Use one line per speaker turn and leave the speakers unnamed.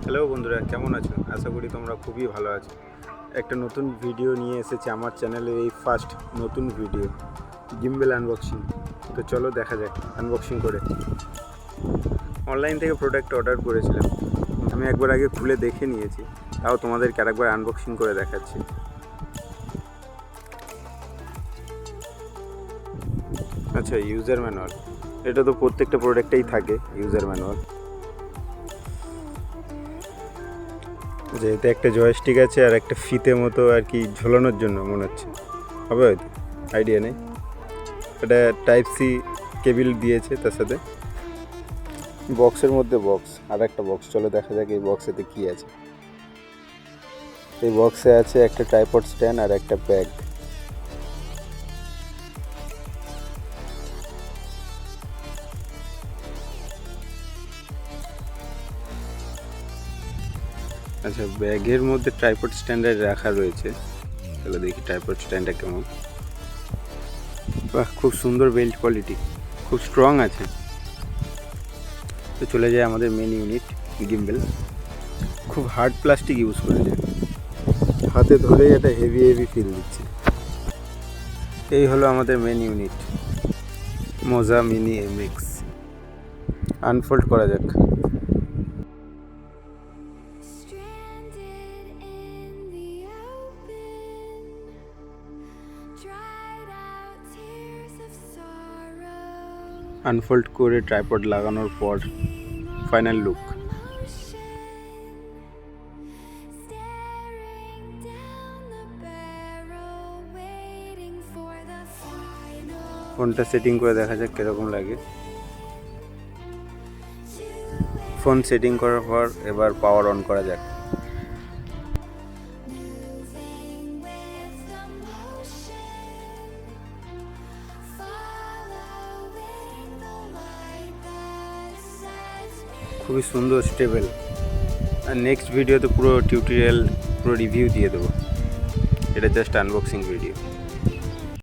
Hello বন্ধুরা, কেমন আছো? আশা করি তোমরা খুবই ভালো আছো। একটা নতুন ভিডিও নিয়ে এসেছি আমার চ্যানেলের, এই ফার্স্ট নতুন ভিডিও গিম্বেল আনবক্সিং। তো চলো দেখা যাক আনবক্সিং করে। অনলাইন থেকে প্রোডাক্ট অর্ডার করেছিলাম, আমি একবার আগে খুলে দেখে নিয়েছি, তাও তোমাদেরকে আরেকবার আনবক্সিং করে দেখাচ্ছি। আচ্ছা, ইউজার ম্যানুয়াল, এটা তো প্রত্যেকটা প্রোডাক্টেই থাকে ইউজার ম্যানুয়াল। যে এতে একটা জয়স্টিক আছে আর একটা ফিতে মতো আর কি ঝোলানোর জন্য মনে হচ্ছে, হবে হয়তো, আইডিয়া নেই। এটা টাইপ সি কেবিল দিয়েছে তার সাথে। বক্সের মধ্যে বক্স, আর একটা বক্স, চলো দেখা যাক এই বক্সেতে কী আছে। এই বক্সে আছে একটা ট্রাইপড স্ট্যান্ড আর একটা ব্যাগ। আচ্ছা, ব্যাগের মধ্যে ট্রাইপড স্ট্যান্ডার্ড রাখা রয়েছে, চলো দেখি ট্রাইপড স্ট্যান্ডটা কেমন। বাহ, খুব সুন্দর বেল্ট কোয়ালিটি, খুব স্ট্রং আছে। তো চলে যায় আমাদের মেন ইউনিট গিম্বেল। খুব হার্ড প্লাস্টিক ইউজ করেছে, হাতে ধরেই একটা হেভি হেভি ফিল দিচ্ছে। এই হলো আমাদের মেন ইউনিট মোজা মিনি এমএক্স। আনফোল্ড করা যাক। আনফোল্ড করে ট্রাইপড লাগানোর পর ফাইনাল লুক। ফোনটা সেটিং করে দেখা যাক কীরকম লাগে। ফোন সেটিং করার পর এবার পাওয়ার অন করা যাক। খুবই সুন্দর, স্টেবল। আর নেক্সট ভিডিওতে পুরো টিউটোরিয়াল, পুরো রিভিউ দিয়ে দেবো। এটা জাস্ট আনবক্সিং ভিডিও।